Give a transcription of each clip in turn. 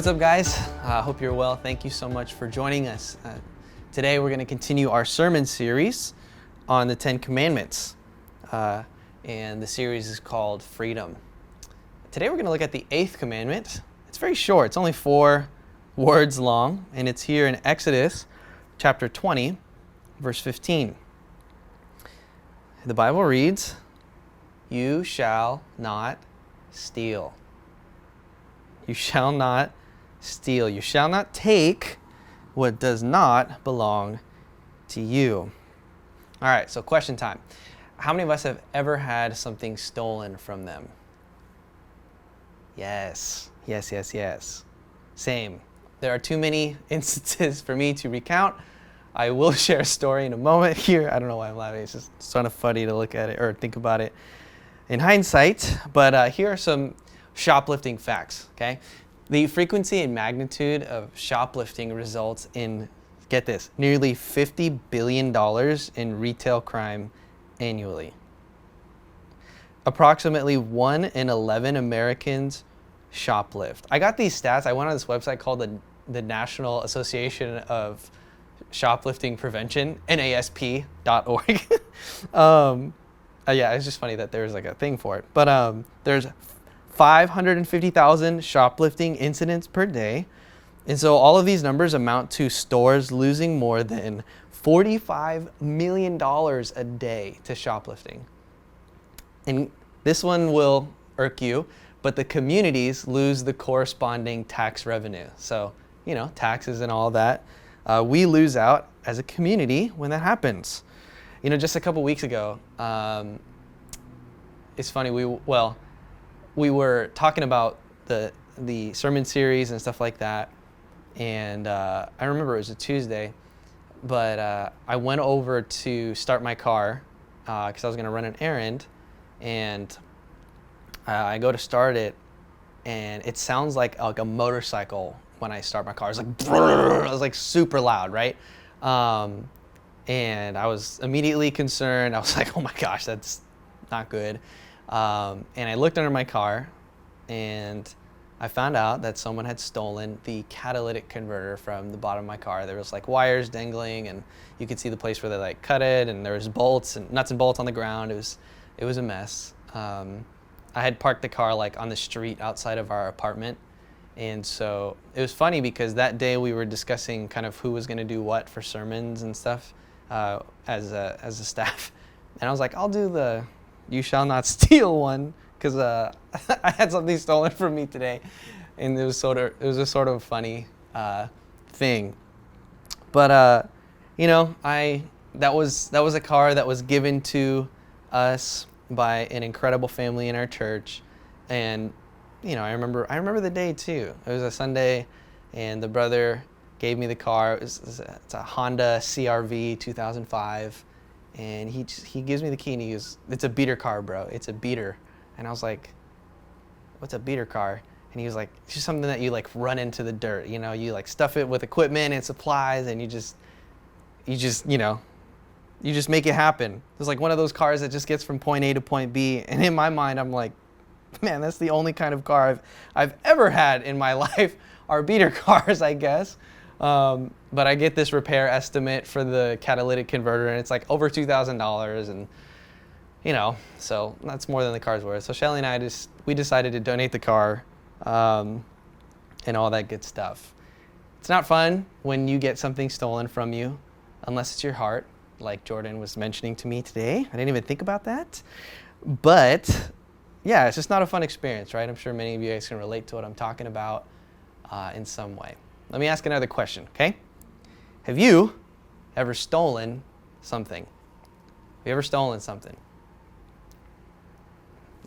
what's up, guys? Hope you're well. Thank you so much for joining us. Today we're going to continue our sermon series on the Ten Commandments, and the series is called Freedom. Today we're going to look at the 8th commandment. It's very short. It's only 4 words long, and it's here in Exodus chapter 20, verse 15. The Bible reads, "You shall not steal. You shall not steal. You shall not take what does not belong to you." All right, so question time. How many of us have ever had something stolen from them? Yes. Same. There are too many instances for me to recount. I will share a story in a moment here. I don't know why I'm laughing. It's just sort of funny to look at it or think about it in hindsight. But here are some shoplifting facts, okay? The frequency and magnitude of shoplifting results in, get this, nearly $50 billion in retail crime annually. Approximately 1 in 11 Americans shoplift. I got these stats. I went on this website called the National Association of Shoplifting Prevention, NASP.org. Yeah, it's just funny that there's like a thing for it. But there's 550,000 shoplifting incidents per day. And so all of these numbers amount to stores losing more than $45 million a day to shoplifting. And this one will irk you, but the communities lose the corresponding tax revenue. So, you know, taxes and all that. We lose out as a community when that happens. You know, just a couple weeks ago, it's funny, we were talking about the sermon series and stuff like that. And I remember it was a Tuesday, but I went over to start my car because I was going to run an errand. And I go to start it, and it sounds like a motorcycle when I start my car. It's like, brrr, it was like super loud, right? And I was immediately concerned. I was like, oh my gosh, that's not good. And I looked under my car, and I found out that someone had stolen the catalytic converter from the bottom of my car. There was like wires dangling, and you could see the place where they like cut it, and there was bolts and nuts and bolts on the ground. It was a mess. I had parked the car like on the street outside of our apartment. And so it was funny because that day we were discussing kind of who was going to do what for sermons and stuff as a staff. And I was like, I'll do the "you shall not steal" one because I had something stolen from me today, and it was a sort of funny thing. But you know, that was a car that was given to us by an incredible family in our church, and you know, I remember the day too. It was a Sunday, and the brother gave me the car. It's a Honda CR-V 2005, and he gives me the key, and he goes, "It's a beater car, bro. It's a beater." And I was like, "What's a beater car?" And he was like, "It's just something that you like run into the dirt. You know, you like stuff it with equipment and supplies, and you just you know, you just make it happen." It's like one of those cars that just gets from point A to point B. And in my mind, I'm like, man, that's the only kind of car I've ever had in my life are beater cars, I guess. But I get this repair estimate for the catalytic converter, and it's like over $2,000, and you know, so that's more than the car's worth. So Shelly and I we decided to donate the car, and all that good stuff. It's not fun when you get something stolen from you, unless it's your heart, like Jordan was mentioning to me today. I didn't even think about that, but yeah, it's just not a fun experience, right? I'm sure many of you guys can relate to what I'm talking about in some way. Let me ask another question, okay? Have you ever stolen something? Have you ever stolen something?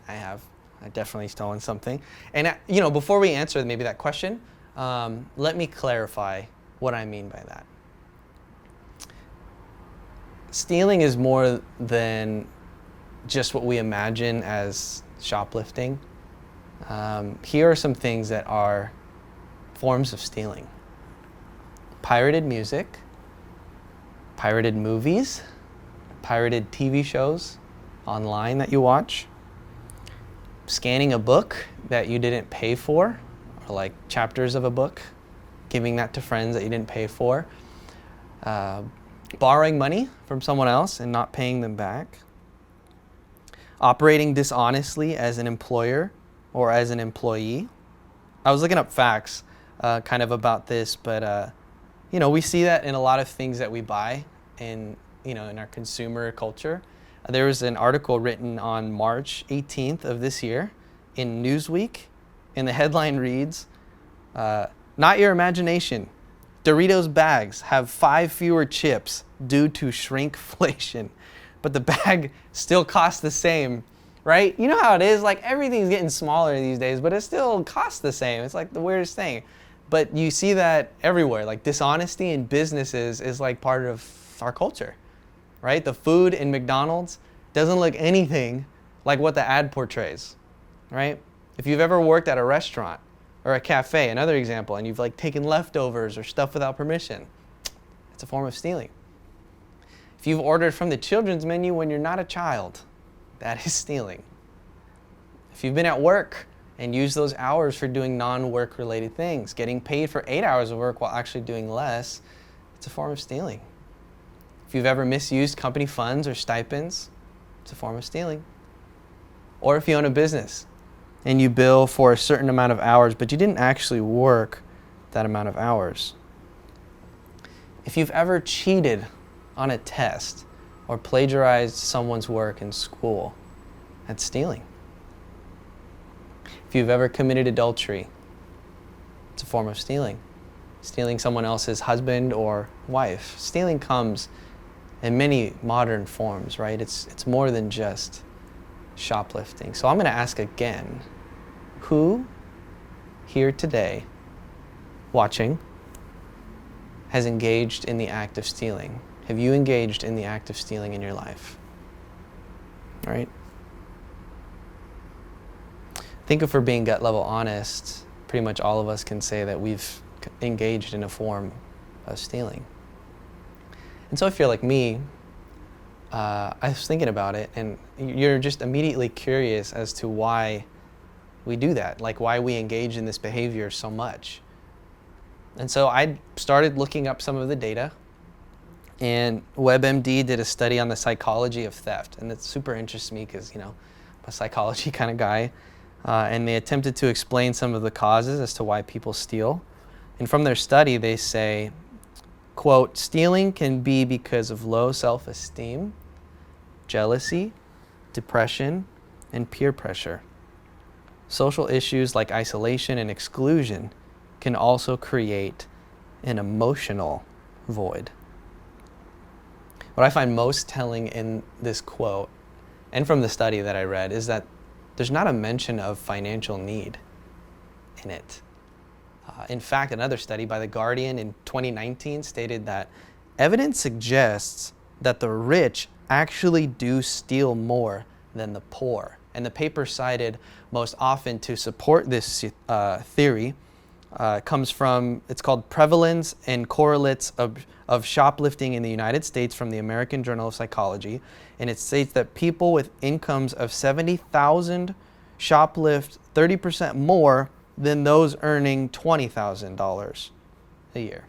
I have. I've definitely stolen something. And, you know, before we answer maybe that question, let me clarify what I mean by that. Stealing is more than just what we imagine as shoplifting. Here are some things that are forms of stealing: pirated music, pirated movies, pirated TV shows online that you watch, scanning a book that you didn't pay for or like chapters of a book, giving that to friends that you didn't pay for, borrowing money from someone else and not paying them back, operating dishonestly as an employer or as an employee. I was looking up facts kind of about this, but we see that in a lot of things that we buy in our consumer culture. There was an article written on March 18th of this year in Newsweek, and the headline reads, "Not your imagination. Doritos bags have 5 fewer chips due to shrinkflation, but the bag still costs the same." Right? You know how it is? Like, everything's getting smaller these days, but it still costs the same. It's like the weirdest thing. But you see that everywhere. Like, dishonesty in businesses is like part of our culture, right? The food in McDonald's doesn't look anything like what the ad portrays, right? If you've ever worked at a restaurant or a cafe, another example, and you've like taken leftovers or stuff without permission, it's a form of stealing. If you've ordered from the children's menu when you're not a child, that is stealing. If you've been at work and used those hours for doing non-work related things, getting paid for 8 hours of work while actually doing less, it's a form of stealing. If you've ever misused company funds or stipends, it's a form of stealing. Or if you own a business and you bill for a certain amount of hours, but you didn't actually work that amount of hours. If you've ever cheated on a test or plagiarized someone's work in school, that's stealing. If you've ever committed adultery, it's a form of stealing. Stealing someone else's husband or wife. Stealing comes in many modern forms, right? It's more than just shoplifting. So I'm going to ask again, who here today, watching, has engaged in the act of stealing? Have you engaged in the act of stealing in your life? All right? I think if we're being gut level honest, pretty much all of us can say that we've engaged in a form of stealing. And so if you're like me, I was thinking about it, and you're just immediately curious as to why we do that, like why we engage in this behavior so much. And so I started looking up some of the data. And WebMD did a study on the psychology of theft, and it super interests me because, I'm a psychology kind of guy. And they attempted to explain some of the causes as to why people steal. And from their study, they say, quote, "Stealing can be because of low self-esteem, jealousy, depression, and peer pressure. Social issues like isolation and exclusion can also create an emotional void." What I find most telling in this quote, and from the study that I read, is that there's not a mention of financial need in it. In fact, another study by The Guardian in 2019 stated that evidence suggests that the rich actually do steal more than the poor. And the paper cited most often to support this theory comes from, it's called Prevalence and Correlates of Shoplifting in the United States from the American Journal of Psychology. And it states that people with incomes of $70,000 shoplift 30% more than those earning $20,000 a year.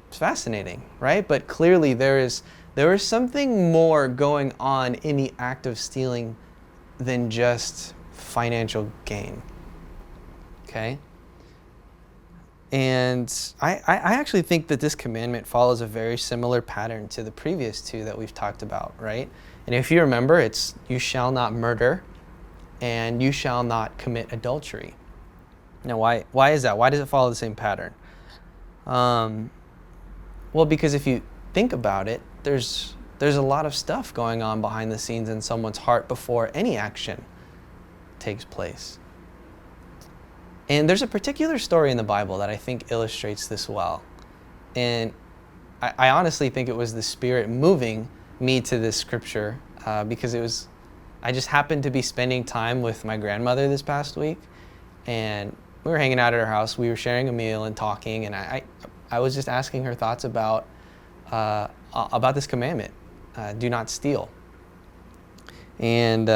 It's fascinating, right? But clearly there is something more going on in the act of stealing than just financial gain. Okay? And I actually think that this commandment follows a very similar pattern to the previous two that we've talked about, right? And if you remember, it's you shall not murder and you shall not commit adultery. Now, why is that? Why does it follow the same pattern? Well, because if you think about it, there's a lot of stuff going on behind the scenes in someone's heart before any action takes place. And there's a particular story in the Bible that I think illustrates this well. And I honestly think it was the Spirit moving me to this scripture because I just happened to be spending time with my grandmother this past week. And we were hanging out at her house. We were sharing a meal and talking. And I was just asking her thoughts about this commandment, do not steal. And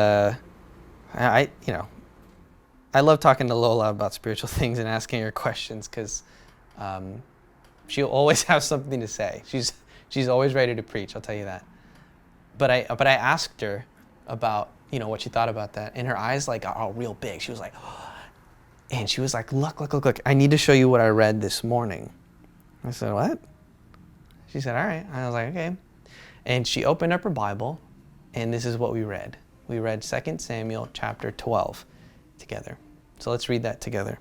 I love talking to Lola about spiritual things and asking her questions because she'll always have something to say. She's always ready to preach, I'll tell you that. But I asked her about, what she thought about that. And her eyes got all real big. She was like, and she was like, look. I need to show you what I read this morning. I said, what? She said, all right. I was like, okay. And she opened up her Bible, and this is what we read. We read 2 Samuel chapter 12 together. So let's read that together.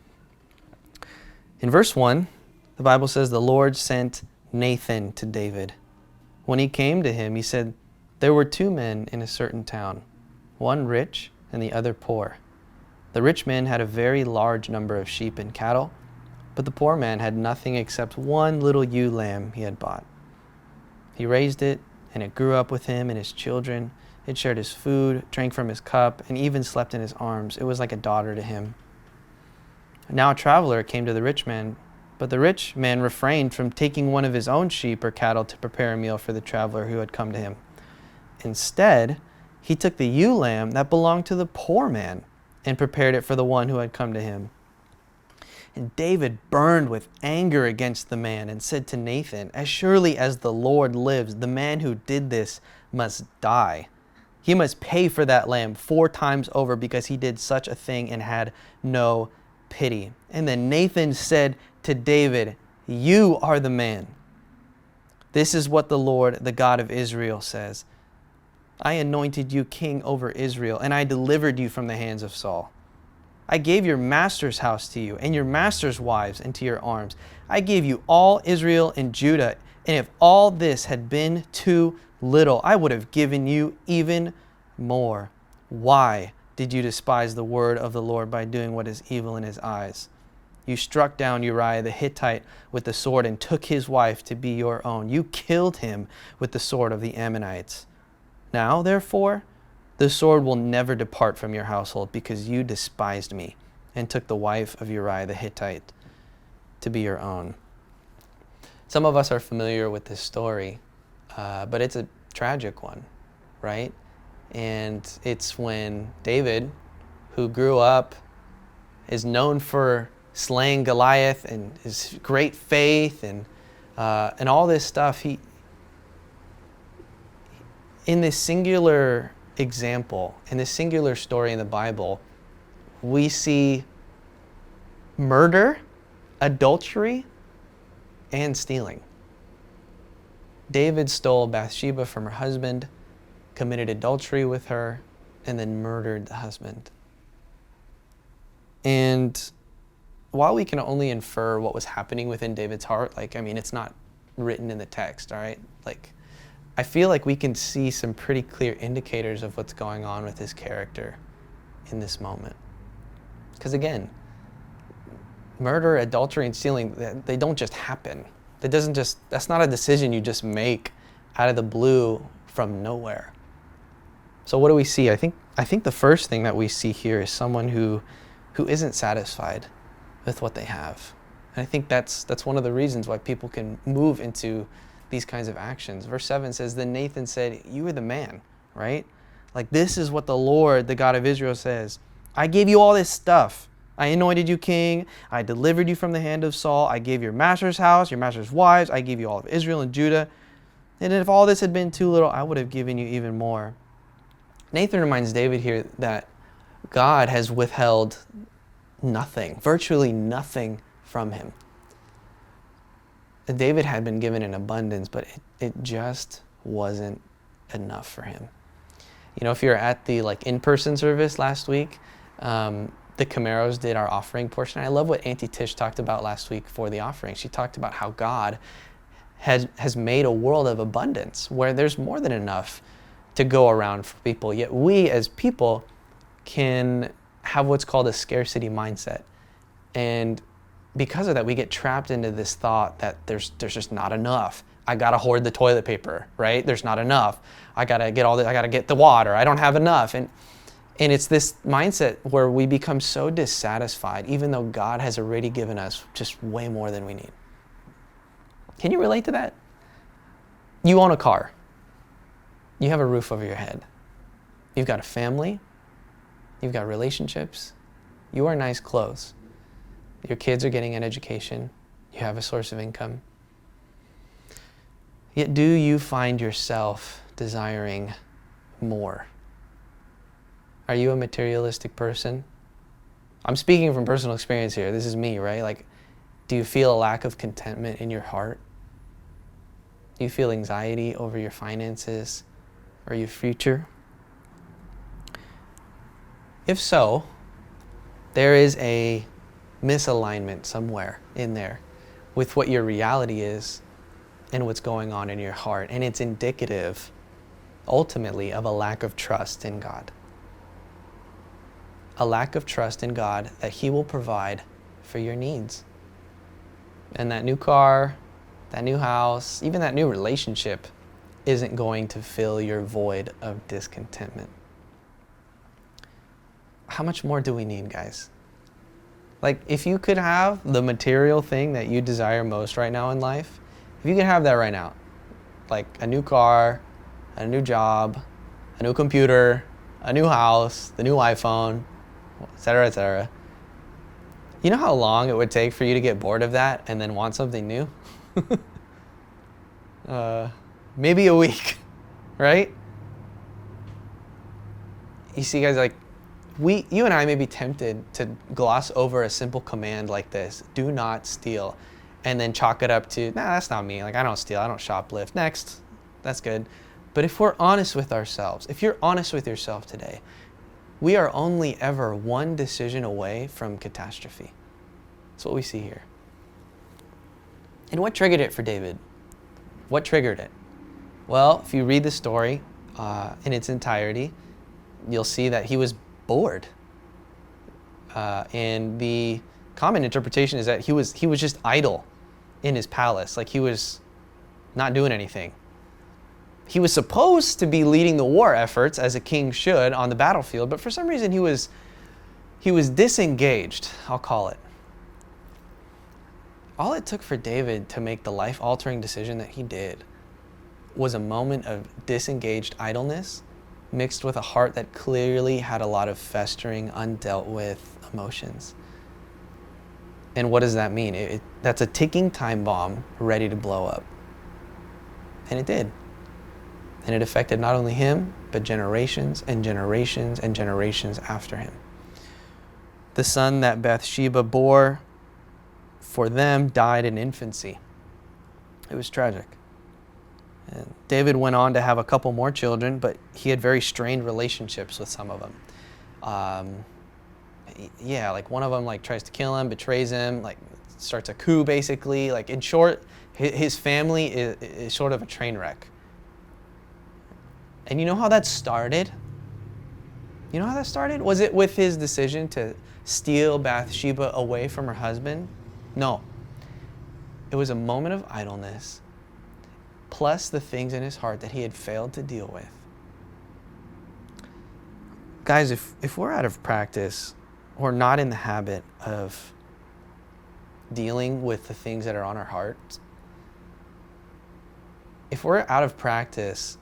In verse 1, the Bible says, the Lord sent Nathan to David. When he came to him, he said, there were 2 men in a certain town, one rich and the other poor. The rich man had a very large number of sheep and cattle, but the poor man had nothing except one little ewe lamb he had bought. He raised it, and it grew up with him and his children. It shared his food, drank from his cup, and even slept in his arms. It was like a daughter to him. Now a traveler came to the rich man, but the rich man refrained from taking one of his own sheep or cattle to prepare a meal for the traveler who had come to him. Instead, he took the ewe lamb that belonged to the poor man and prepared it for the one who had come to him. And David burned with anger against the man and said to Nathan, as surely as the Lord lives, the man who did this must die. He must pay for that lamb 4 times over because he did such a thing and had no pity. And then Nathan said to David, you are the man. This is what the Lord, the God of Israel, says. I anointed you king over Israel, and I delivered you from the hands of Saul. I gave your master's house to you, and your master's wives into your arms. I gave you all Israel and Judah, and if all this had been too little, I would have given you even more. Why did you despise the word of the Lord by doing what is evil in his eyes? You struck down Uriah the Hittite with the sword and took his wife to be your own. You killed him with the sword of the Ammonites. Now, therefore, the sword will never depart from your household because you despised me and took the wife of Uriah the Hittite to be your own. Some of us are familiar with this story, but it's a tragic one, right? And it's when David, who grew up, is known for slaying Goliath and his great faith and all this stuff, in this singular example, in this singular story in the Bible, we see murder, adultery, and stealing. David stole Bathsheba from her husband, committed adultery with her, and then murdered the husband. And while we can only infer what was happening within David's heart, it's not written in the text, all right? I feel like we can see some pretty clear indicators of what's going on with his character in this moment. Because again, murder, adultery, and stealing, they don't just happen. That's not a decision you just make out of the blue from nowhere. So what do we see? I think the first thing that we see here is someone who isn't satisfied with what they have. And I think that's one of the reasons why people can move into these kinds of actions. Verse 7 says, then Nathan said, you are the man, right? This is what the Lord, the God of Israel, says. I gave you all this stuff. I anointed you king. I delivered you from the hand of Saul. I gave your master's house, your master's wives. I gave you all of Israel and Judah. And if all this had been too little, I would have given you even more. Nathan reminds David here that God has withheld nothing, virtually nothing from him. David had been given an abundance, but it just wasn't enough for him. If you're at the in-person service last week, the Camaros did our offering portion. I love what Auntie Tish talked about last week for the offering. She talked about how God has made a world of abundance where there's more than enough to go around for people. Yet we as people can have what's called a scarcity mindset. And because of that, we get trapped into this thought that there's just not enough. I gotta hoard the toilet paper, right? There's not enough. I gotta get the water. I don't have enough. And it's this mindset where we become so dissatisfied, even though God has already given us just way more than we need. Can you relate to that? You own a car. You have a roof over your head. You've got a family. You've got relationships. You wear nice clothes. Your kids are getting an education. You have a source of income. Yet do you find yourself desiring more? Are you a materialistic person? I'm speaking from personal experience here. This is me, right? Like, do you feel a lack of contentment in your heart? Do you feel anxiety over your finances or your future? If so, there is a misalignment somewhere in there with what your reality is and what's going on in your heart. And it's indicative, ultimately, of a lack of trust in God. A lack of trust in God that He will provide for your needs. And that new car, that new house, even that new relationship isn't going to fill your void of discontentment. How much more do we need, guys? Like, if you could have the material thing that you desire most right now in life, if you could have that right now, like a new car, a new job, a new computer, a new house, the new iPhone, etc., etc. You know how long it would take for you to get bored of that and then want something new? Maybe a week, right? You see, guys, like, you and I may be tempted to gloss over a simple command like this: do not steal, and then chalk it up to, nah, that's not me. Like, I don't steal, I don't shoplift. Next, that's good. But if we're honest with ourselves, if you're honest with yourself today, we are only ever one decision away from catastrophe. That's what we see here. And what triggered it for David? What triggered it? Well, if you read the story in its entirety, you'll see that he was bored. And the common interpretation is that he was just idle in his palace. Like, he was not doing anything. He was supposed to be leading the war efforts, as a king should, on the battlefield, but for some reason he was disengaged, I'll call it. All it took for David to make the life-altering decision that he did was a moment of disengaged idleness mixed with a heart that clearly had a lot of festering, undealt with emotions. And what does that mean? That's a ticking time bomb ready to blow up. And it did. And it affected not only him, but generations and generations and generations after him. The son that Bathsheba bore for them died in infancy. It was tragic. And David went on to have a couple more children, but he had very strained relationships with some of them. Like one of them like tries to kill him, betrays him, like starts a coup basically. Like, in short, his family is sort of a train wreck. And you know how that started? You know how that started? Was it with his decision to steal Bathsheba away from her husband? No. It was a moment of idleness, plus the things in his heart that he had failed to deal with. Guys, if we're out of practice, or not in the habit of dealing with the things that are on our hearts, if we're out of practice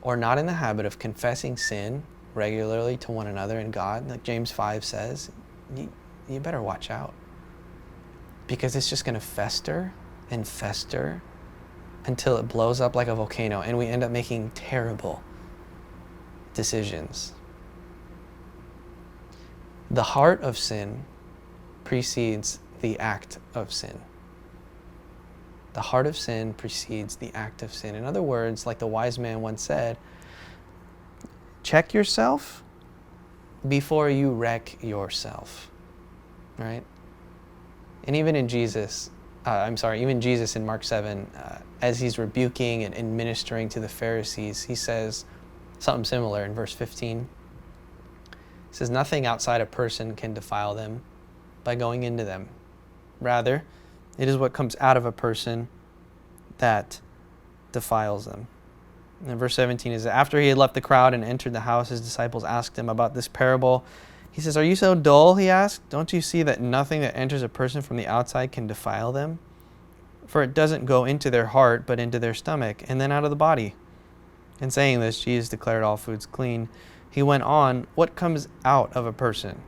or not in the habit of confessing sin regularly to one another and God, like James 5 says, you better watch out. Because it's just going to fester and fester until it blows up like a volcano and we end up making terrible decisions. The heart of sin precedes the act of sin. The heart of sin precedes the act of sin. In other words, like the wise man once said, check yourself before you wreck yourself, right? And even Jesus in Mark 7, as he's rebuking and ministering to the Pharisees, he says something similar in verse 15. He says, nothing outside a person can defile them by going into them. Rather, it is what comes out of a person that defiles them. And then verse 17 is that after he had left the crowd and entered the house, his disciples asked him about this parable. He says, are you so dull, he asked? Don't you see that nothing that enters a person from the outside can defile them? For it doesn't go into their heart, but into their stomach, and then out of the body. In saying this, Jesus declared all foods clean. He went on, what comes out of a person?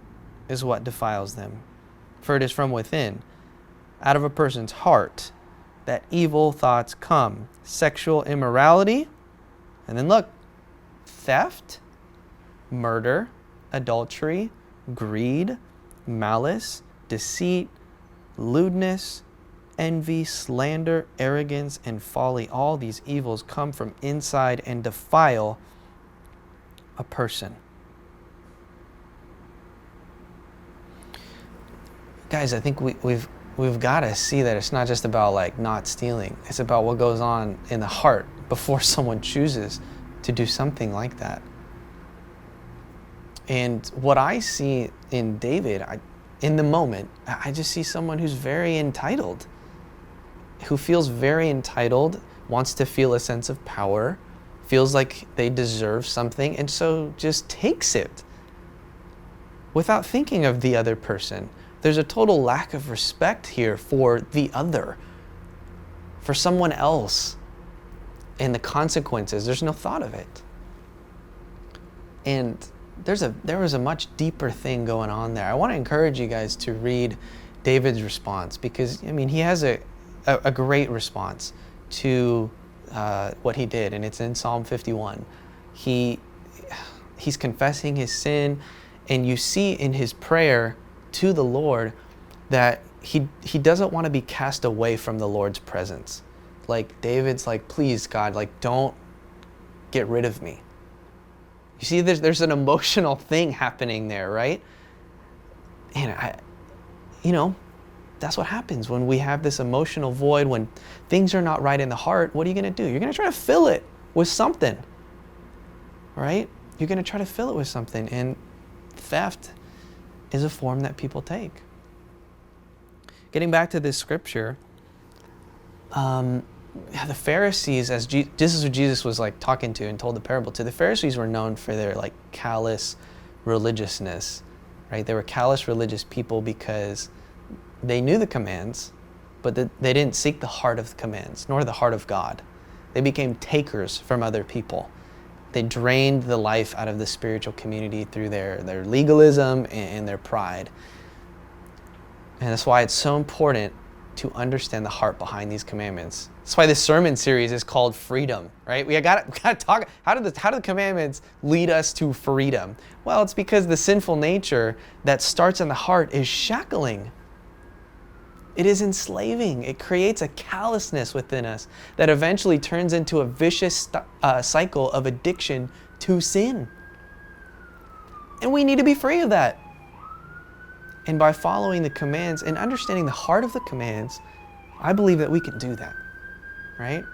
is what defiles them. For it is from within, out of a person's heart, that evil thoughts come. Sexual immorality, and then look, theft, murder, adultery, greed, malice, deceit, lewdness, envy, slander, arrogance, and folly. All these evils come from inside and defile a person. Guys, I think we've got to see that it's not just about like not stealing. It's about what goes on in the heart before someone chooses to do something like that. And what I see in David, in the moment, I just see someone who's very entitled, who feels very entitled, wants to feel a sense of power, feels like they deserve something, and so just takes it without thinking of the other person. There's a total lack of respect here for the other, for someone else, and the consequences. There's no thought of it. And there was a much deeper thing going on there. I want to encourage you guys to read David's response, because he has a great response to what he did, and it's in Psalm 51. He's confessing his sin, and you see in his prayer to the Lord that he doesn't want to be cast away from the Lord's presence. Like David's like, please God, like don't get rid of me. You see, there's an emotional thing happening there, right? And that's what happens when we have this emotional void, when things are not right in the heart. What are you going to do? You're going to try to fill it with something, right? You're going to try to fill it with something, and theft is a form that people take. Getting back to this scripture, the Pharisees, this is who Jesus was like talking to and told the parable to. The Pharisees were known for their like callous religiousness, right? They were callous religious people because they knew the commands, but they didn't seek the heart of the commands, nor the heart of God. They became takers from other people. They drained the life out of the spiritual community through their legalism and their pride. And that's why it's so important to understand the heart behind these commandments. That's why this sermon series is called Freedom, right? We got to talk, how do the commandments lead us to freedom? Well, it's because the sinful nature that starts in the heart is shackling. It is enslaving. It creates a callousness within us that eventually turns into a vicious cycle of addiction to sin. And we need to be free of that. And by following the commands and understanding the heart of the commands, I believe that we can do that, right?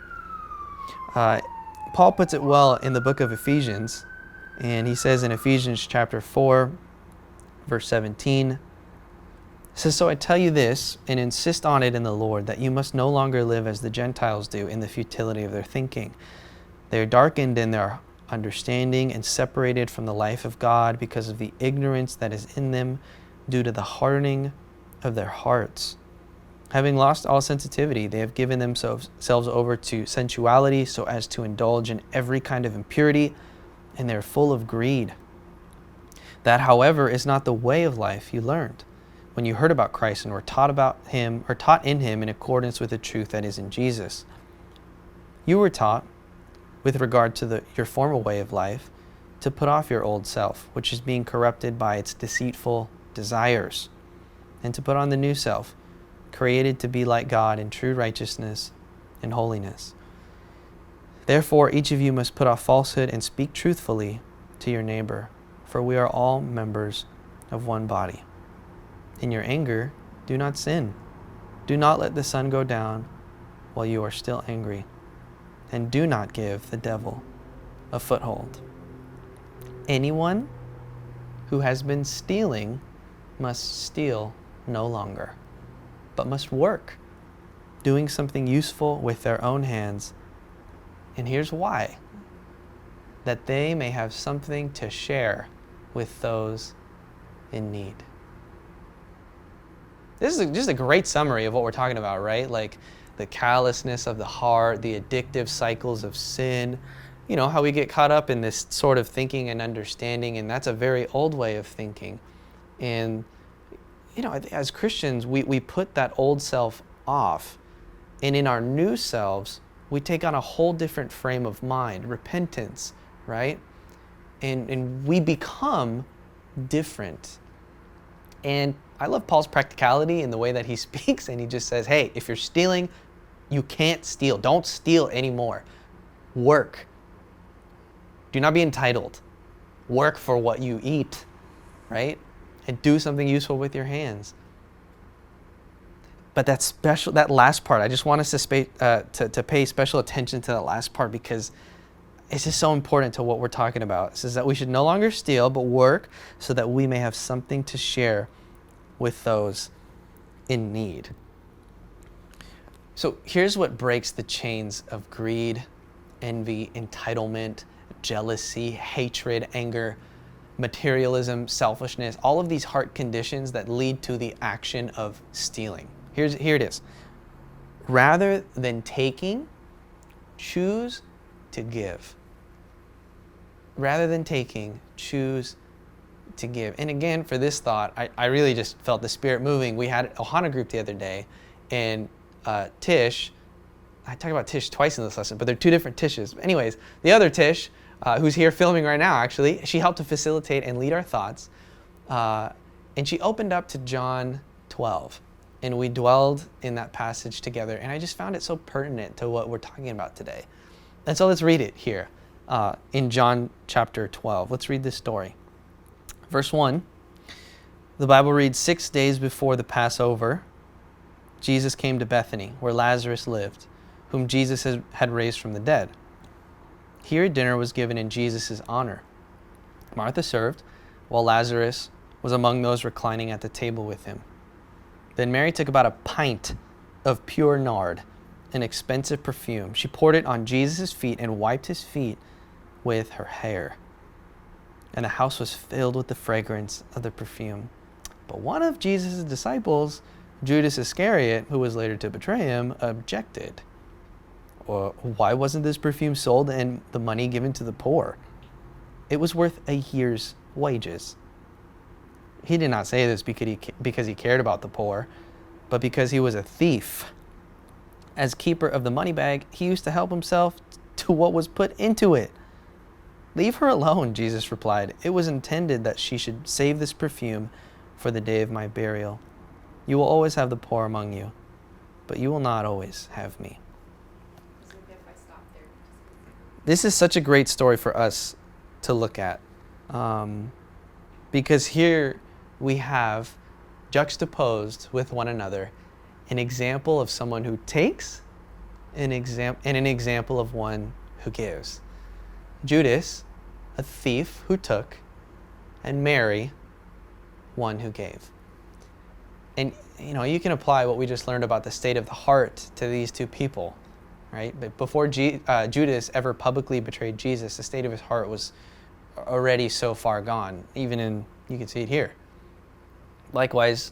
Paul puts it well in the book of Ephesians, and he says in Ephesians chapter 4, verse 17, it says, "So I tell you this, and insist on it in the Lord, that you must no longer live as the Gentiles do in the futility of their thinking. They are darkened in their understanding and separated from the life of God because of the ignorance that is in them due to the hardening of their hearts. Having lost all sensitivity, they have given themselves over to sensuality so as to indulge in every kind of impurity, and they are full of greed. That, however, is not the way of life you learned when you heard about Christ and were taught about him, or taught in him in accordance with the truth that is in Jesus. You were taught, with regard to your former way of life, to put off your old self, which is being corrupted by its deceitful desires, and to put on the new self, created to be like God in true righteousness and holiness. Therefore, each of you must put off falsehood and speak truthfully to your neighbor, for we are all members of one body. In your anger, do not sin. Do not let the sun go down while you are still angry, and do not give the devil a foothold. Anyone who has been stealing must steal no longer, but must work, doing something useful with their own hands. And here's why: that they may have something to share with those in need." This is just a great summary of what we're talking about, right? Like the callousness of the heart, the addictive cycles of sin, how we get caught up in this sort of thinking and understanding, and that's a very old way of thinking. And, as Christians, we put that old self off. And in our new selves, we take on a whole different frame of mind, repentance, right? And we become different. And I love Paul's practicality in the way that he speaks, and he just says, hey, if you're stealing, you can't steal. Don't steal anymore. Work. Do not be entitled. Work for what you eat, right? And do something useful with your hands. But that last part, I just want us to pay special attention to that last part, because it's just so important to what we're talking about. It says that we should no longer steal, but work so that we may have something to share with those in need. So here's what breaks the chains of greed, envy, entitlement, jealousy, hatred, anger, materialism, selfishness, all of these heart conditions that lead to the action of stealing. Here it is. Rather than taking, choose to give. Rather than taking, choose to give. And again, for this thought, I really just felt the Spirit moving. We had a Ohana group the other day, and Tish, I talk about Tish twice in this lesson, but they're two different Tishes. Anyways, the other Tish, who's here filming right now, actually, she helped to facilitate and lead our thoughts. And she opened up to John 12. And we dwelled in that passage together. And I just found it so pertinent to what we're talking about today. And so let's read it here in John chapter 12. Let's read this story. Verse 1, the Bible reads, 6 days before the Passover, Jesus came to Bethany, where Lazarus lived, whom Jesus had raised from the dead. Here dinner was given in Jesus' honor. Martha served, while Lazarus was among those reclining at the table with him. Then Mary took about a pint of pure nard, an expensive perfume. She poured it on Jesus' feet and wiped his feet with her hair. And the house was filled with the fragrance of the perfume. But one of Jesus' disciples, Judas Iscariot, who was later to betray him, objected. Well, why wasn't this perfume sold and the money given to the poor? It was worth a year's wages. He did not say this because he cared about the poor, but because he was a thief. As keeper of the money bag, he used to help himself to what was put into it. Leave her alone, Jesus replied. It was intended that she should save this perfume for the day of my burial. You will always have the poor among you, but you will not always have me. This is such a great story for us to look at, because here we have juxtaposed with one another an example of someone who takes and an example of one who gives. Judas, a thief who took, and Mary, one who gave. And you can apply what we just learned about the state of the heart to these two people, right? But before Judas ever publicly betrayed Jesus, the state of his heart was already so far gone. You can see it here. Likewise,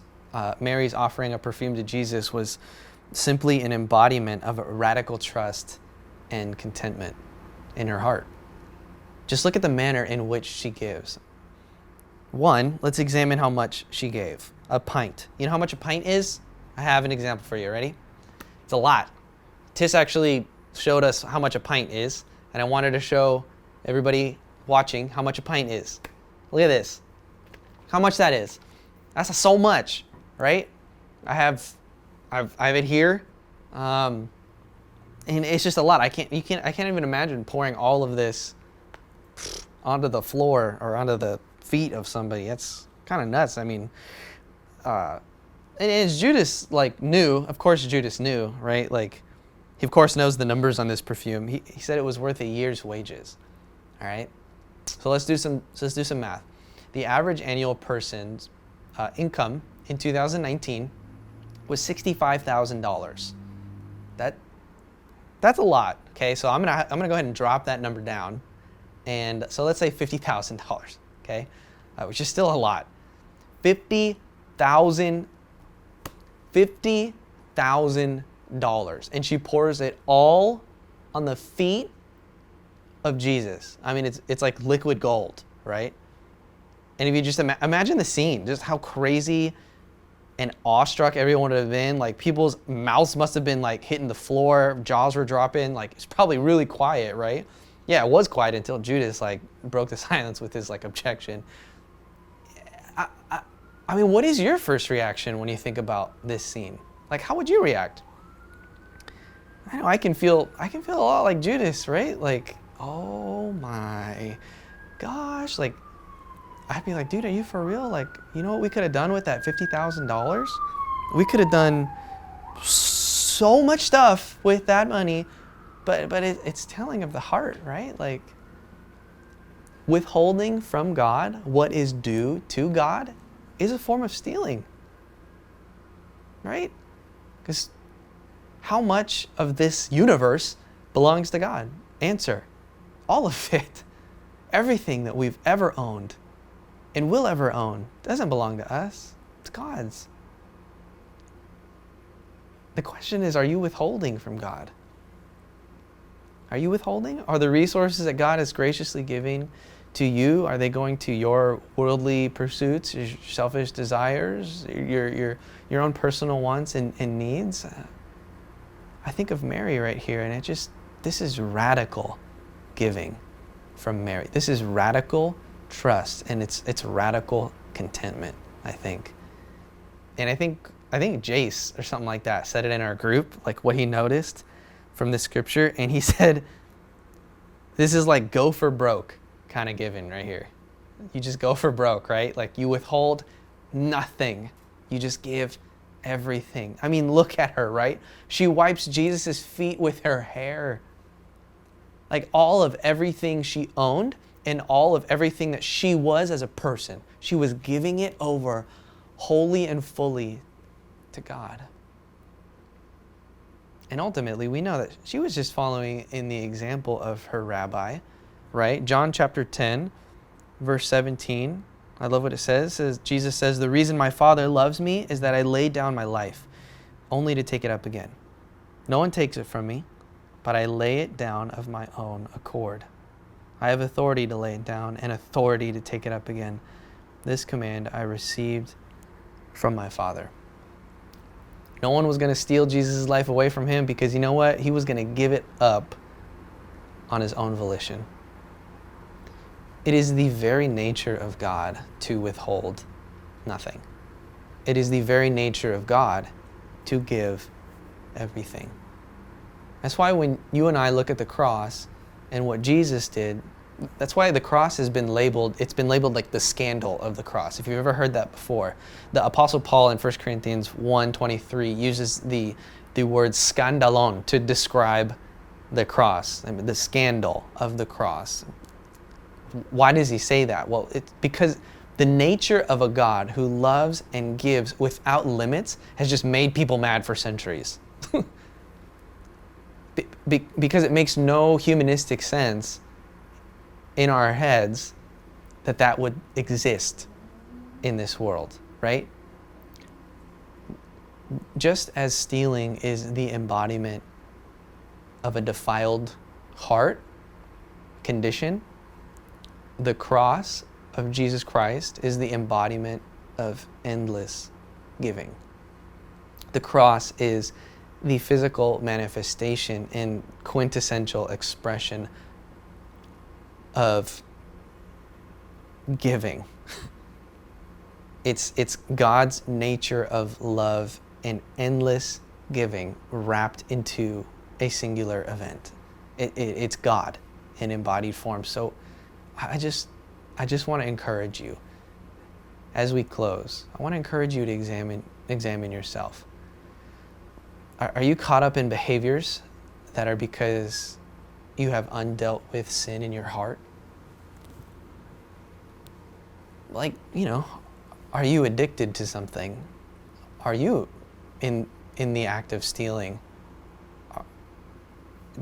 Mary's offering a perfume to Jesus was simply an embodiment of a radical trust and contentment in her heart. Just look at the manner in which she gives. One, let's examine how much she gave. A pint. You know how much a pint is? I have an example for you. Ready? It's a lot. Tiss actually showed us how much a pint is, and I wanted to show everybody watching how much a pint is. Look at this. How much that is. That's so much, right? I have it here, and it's just a lot. I can't even imagine pouring all of this onto the floor or onto the feet of somebody. That's kind of nuts. I mean, and Judas knew. Of course, Judas knew, right? He of course knows the numbers on this perfume. He said it was worth a year's wages. All right. So let's do some math. The average annual person's income in 2019 was $65,000. That's a lot. Okay, so I'm gonna go ahead and drop that number down, and so let's say $50,000. Okay, which is still a lot. $50,000, and she pours it all on the feet of Jesus. I mean, it's like liquid gold, right? And if you just imagine the scene, just how crazy and awestruck everyone would have been. Like, people's mouths must have been like hitting the floor, jaws were dropping. Like, it's probably really quiet, right? Yeah, it was quiet until Judas like broke the silence with his like objection. I mean, what is your first reaction when you think about this scene? Like, how would you react? I know I can feel a lot like Judas, right? Like, oh my gosh, like, I'd be like, dude, are you for real? Like, you know what we could have done with that $50,000? We could have done so much stuff with that money, but it's telling of the heart, right? Like, withholding from God what is due to God is a form of stealing, right? Because how much of this universe belongs to God? Answer, all of it. Everything that we've ever owned and will ever own doesn't belong to us. It's God's. The question is, are you withholding from God? Are you withholding? Are the resources that God is graciously giving to you, are they going to your worldly pursuits, your selfish desires, your own personal wants and needs? I think of Mary right here, and this is radical giving from Mary. This is radical trust, and it's radical contentment, I think. And I think Jace or something like that said it in our group, like what he noticed from the scripture, and he said, this is like go for broke kind of giving right here. You just go for broke, right? Like, you withhold nothing. You just give everything. I mean, look at her, right? She wipes Jesus' feet with her hair. Like, all of everything she owned and all of everything that she was as a person, she was giving it over wholly and fully to God. And ultimately, we know that she was just following in the example of her rabbi, right? John chapter 10, verse 17. I love what it says. Jesus says, the reason my Father loves me is that I laid down my life, only to take it up again. No one takes it from me, but I lay it down of my own accord. I have authority to lay it down and authority to take it up again. This command I received from my Father. No one was going to steal Jesus' life away from him, because you know what? He was going to give it up on his own volition. It is the very nature of God to withhold nothing. It is the very nature of God to give everything. That's why when you and I look at the cross and what Jesus did, that's why the cross has been labeled, it's been labeled like the scandal of the cross. If you've ever heard that before, the Apostle Paul in 1 Corinthians 1:23 uses the word skandalon to describe the cross, I mean, the scandal of the cross. Why does he say that? Well, it's because the nature of a God who loves and gives without limits has just made people mad for centuries. Because it makes no humanistic sense in our heads that would exist in this world, right? Just as stealing is the embodiment of a defiled heart condition, the cross of Jesus Christ is the embodiment of endless giving. The cross is the physical manifestation and quintessential expression of giving. It's God's nature of love and endless giving wrapped into a singular event. It's God in embodied form. So I just want to encourage you as we close. I want to encourage you to examine yourself. Are you caught up in behaviors that are because you have undealt with sin in your heart? Like, are you addicted to something? Are you in the act of stealing?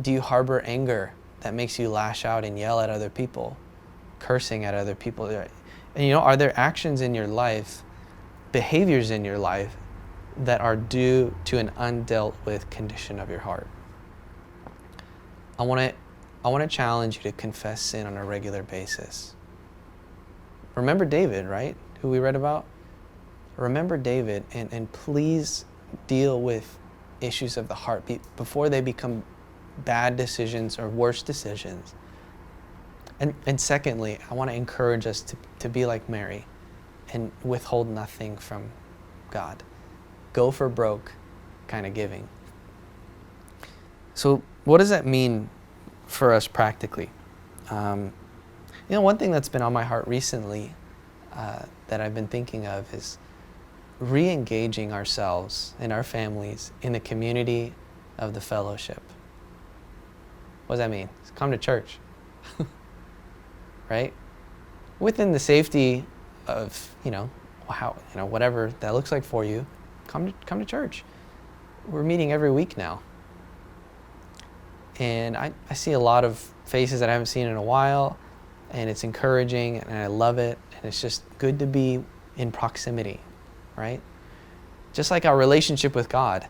Do you harbor anger that makes you lash out and yell at other people, cursing at other people? And are there actions in your life, behaviors in your life that are due to an undealt with condition of your heart? I want to challenge you to confess sin on a regular basis. Remember David, right? Who we read about? Remember David, and please deal with issues of the heart before they become bad decisions or worse decisions. And secondly, I want to encourage us to be like Mary and withhold nothing from God. Go for broke kind of giving. So what does that mean for us practically? One thing that's been on my heart recently that I've been thinking of is re-engaging ourselves and our families in the community of the fellowship. What does that mean? It's come to church, right? Within the safety of, whatever that looks like for you, come to church. We're meeting every week now. And I see a lot of faces that I haven't seen in a while, and it's encouraging, and I love it, and it's just good to be in proximity, right? Just like our relationship with God.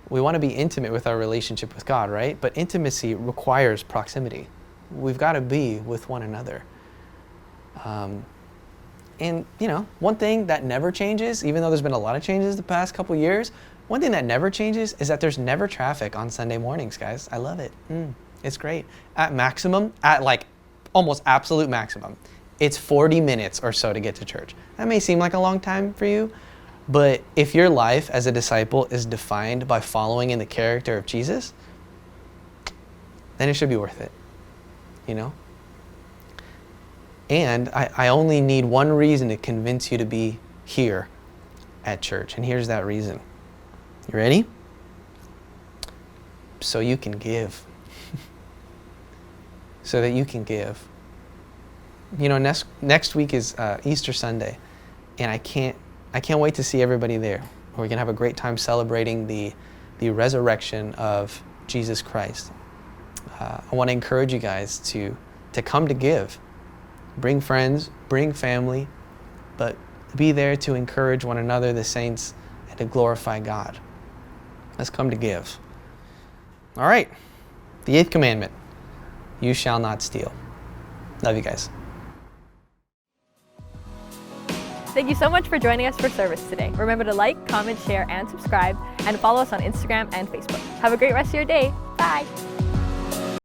We want to be intimate with our relationship with God, right? But intimacy requires proximity. We've got to be with one another. And one thing that never changes, even though there's been a lot of changes the past couple years, one thing that never changes is that there's never traffic on Sunday mornings, guys. I love it. It's great. At maximum, at like almost absolute maximum, it's 40 minutes or so to get to church. That may seem like a long time for you, but if your life as a disciple is defined by following in the character of Jesus, then it should be worth it, And I only need one reason to convince you to be here at church, and here's that reason. You ready? So you can give. So that you can give. Next week is Easter Sunday, and I can't wait to see everybody there. We're gonna have a great time celebrating the resurrection of Jesus Christ. I want to encourage you guys to come to give. Bring friends, bring family, but be there to encourage one another, the saints, and to glorify God. Let's come to give. All right, the 8th commandment, you shall not steal. Love you guys. Thank you so much for joining us for service today. Remember to like, comment, share, and subscribe, and follow us on Instagram and Facebook. Have a great rest of your day. Bye.